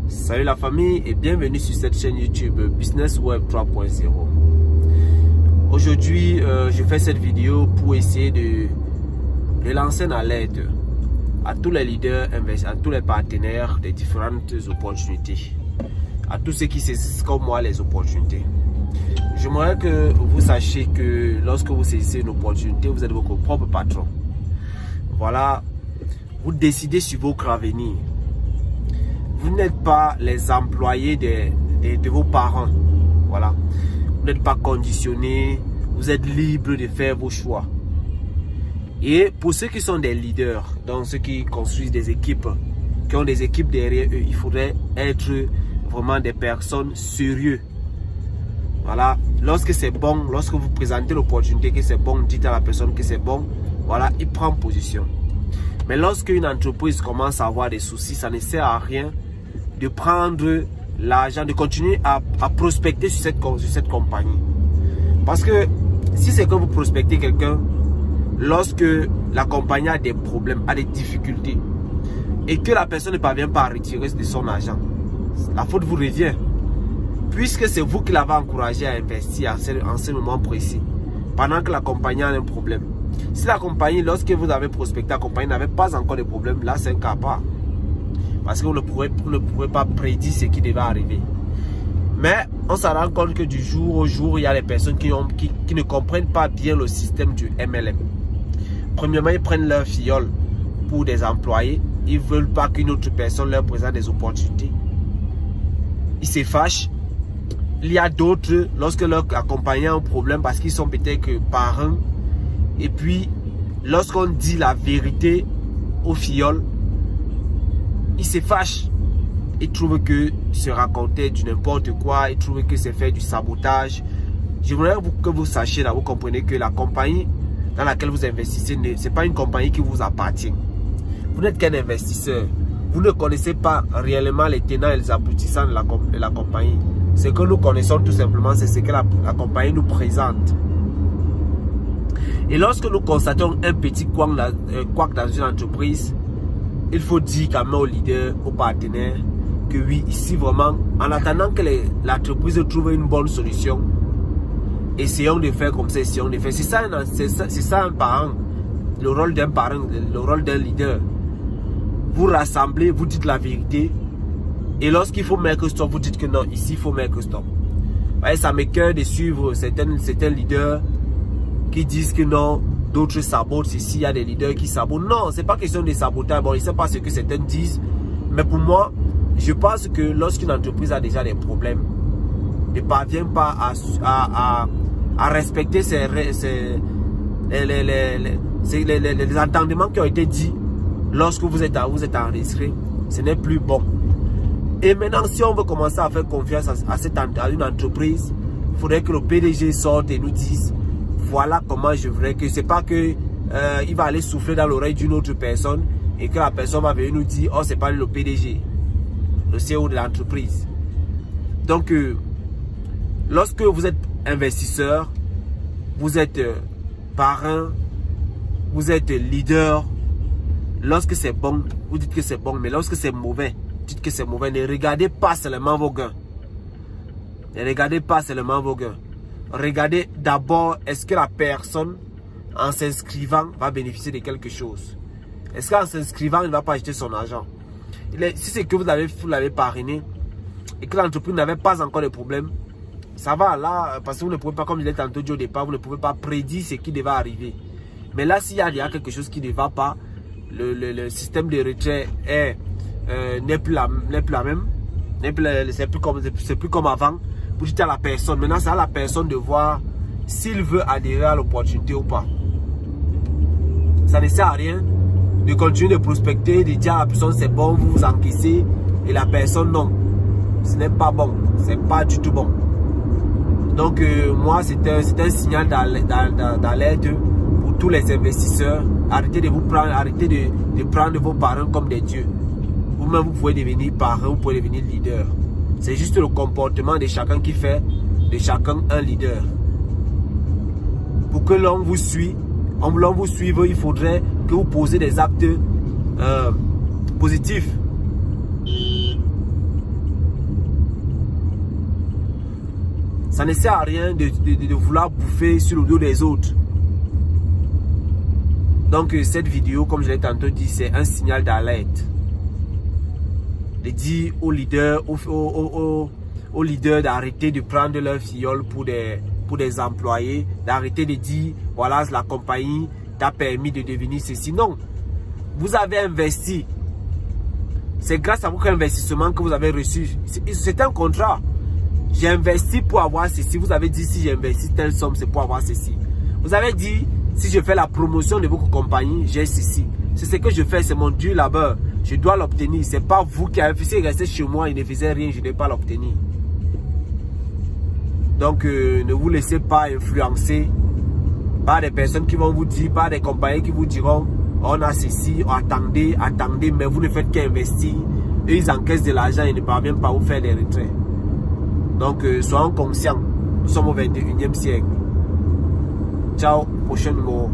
Salut la famille et bienvenue sur cette chaîne YouTube Business Web 3.0. Aujourd'hui, je fais cette vidéo pour essayer de lancer une alerte à tous les leaders, à tous les partenaires des différentes opportunités, à tous ceux qui saisissent comme moi les opportunités. J'aimerais que vous sachiez que lorsque vous saisissez une opportunité, vous êtes votre propre patron. Voilà, vous décidez sur votre avenir. Vous n'êtes pas les employés de vos parents. Voilà. Vous n'êtes pas conditionnés. Vous êtes libre de faire vos choix. Et pour ceux qui sont des leaders, donc ceux qui construisent des équipes, qui ont des équipes derrière eux, il faudrait être vraiment des personnes sérieuses. Voilà. Lorsque c'est bon, lorsque vous présentez l'opportunité que c'est bon, dites à la personne que c'est bon. Voilà, il prend position. Mais lorsque une entreprise commence à avoir des soucis, ça ne sert à rien de prendre l'argent, de continuer à prospecter sur cette compagnie. Parce que si c'est que vous prospectez quelqu'un, lorsque la compagnie a des problèmes, a des difficultés, et que la personne ne parvient pas à retirer de son argent, la faute vous revient. Puisque c'est vous qui l'avez encouragé à investir en ce moment précis, pendant que la compagnie a un problème. Si la compagnie, lorsque vous avez prospecté, la compagnie n'avait pas encore de problème, là c'est un cas à part. Parce que vous ne pouvez pas prédire ce qui devait arriver. Mais on se rend compte que du jour au jour, il y a des personnes qui ne comprennent pas bien le système du MLM. Premièrement, ils prennent leur fiole pour des employés. Ils ne veulent pas qu'une autre personne leur présente des opportunités. Ils se fâchent. Il y a d'autres, lorsque leur compagnie a un problème parce qu'ils sont peut-être parents. Et puis, lorsqu'on dit la vérité aux filleuls, ils se fâchent. Ils trouvent que se raconter du n'importe quoi. Ils trouvent que c'est faire du sabotage. J'aimerais que vous sachiez, là, vous comprenez que la compagnie dans laquelle vous investissez, ce n'est pas une compagnie qui vous appartient. Vous n'êtes qu'un investisseur. Vous ne connaissez pas réellement les tenants et les aboutissants de la compagnie. Ce que nous connaissons tout simplement, c'est ce que la compagnie nous présente. Et lorsque nous constatons un petit couac dans une entreprise, il faut dire quand même aux leaders, aux partenaires, que oui, ici vraiment, en attendant que l'entreprise trouve une bonne solution, essayons de faire comme ça, essayons de faire. C'est ça un parent, le rôle d'un parent, le rôle d'un leader. Vous rassemblez, vous dites la vérité, et lorsqu'il faut mettre stop, vous dites que non, ici il faut mettre stop. Ouais, ça m'écoeure de suivre certains leaders qui disent que non, d'autres sabotent. Ici, il y a des leaders qui sabotent. Non, ce n'est pas question de sabotage. Bon, je ne sais pas ce que certains disent. Mais pour moi, je pense que lorsqu'une entreprise a déjà des problèmes, ne parvient pas à respecter les entendements qui ont été dits lorsque vous êtes enregistré, ce n'est plus bon. Et maintenant, si on veut commencer à faire confiance à une entreprise, il faudrait que le PDG sorte et nous dise voilà comment je voudrais que c'est pas que il va aller souffler dans l'oreille d'une autre personne et que la personne va venir nous dire oh c'est pas le PDG, le CEO de l'entreprise. Donc lorsque vous êtes investisseur, vous êtes parrain, vous êtes leader, lorsque c'est bon, vous dites que c'est bon, mais lorsque c'est mauvais, dites que c'est mauvais. Ne regardez pas seulement vos gains. Ne regardez pas seulement vos gains. Regardez d'abord, est-ce que la personne, en s'inscrivant, va bénéficier de quelque chose? Est-ce qu'en s'inscrivant, il ne va pas acheter son argent? Si c'est que vous l'avez parrainé et que l'entreprise n'avait pas encore de problème, ça va là, parce que vous ne pouvez pas, comme je l'ai tantôt dit au départ, vous ne pouvez pas prédire ce qui va arriver. Mais là, s'il y a quelque chose qui ne va pas, le système de retrait n'est plus la même, c'est plus comme avant. Vous dites à la personne, maintenant c'est à la personne de voir s'il veut adhérer à l'opportunité ou pas. Ça ne sert à rien de continuer de prospecter, de dire à la personne c'est bon, vous vous encaissez, et la personne non. Ce n'est pas bon, c'est pas du tout bon. Donc moi c'est un signal d'alerte pour tous les investisseurs. Arrêtez de prendre vos parents comme des dieux. Vous-même vous pouvez devenir parent, vous pouvez devenir leader. C'est juste le comportement de chacun qui fait de chacun un leader. Pour que l'on vous suive, il faudrait que vous posez des actes positifs. Ça ne sert à rien de vouloir bouffer sur le dos des autres. Donc cette vidéo, comme je l'ai tantôt dit, c'est un signal d'alerte. De dire aux leaders, aux leaders d'arrêter de prendre leur fiole pour des employés, d'arrêter de dire, voilà, la compagnie t'a permis de devenir ceci. Non, vous avez investi. C'est grâce à votre investissement que vous avez reçu. C'est un contrat. J'ai investi pour avoir ceci. Vous avez dit, si j'investis telle somme, c'est pour avoir ceci. Vous avez dit, si je fais la promotion de votre compagnie, j'ai ceci. C'est ce que je fais, c'est mon dur labeur. Je dois l'obtenir. Ce n'est pas vous qui avez fait rester chez moi et ne faisiez rien, je ne vais pas l'obtenir. Donc, ne vous laissez pas influencer par des personnes qui vont vous dire, par des compagnies qui vous diront, on a ceci, attendez, attendez, mais vous ne faites qu'investir. Et ils encaissent de l'argent et ne parviennent pas à vous faire des retraits. Donc, soyons conscients. Nous sommes au 21e siècle. Ciao, prochain numéro.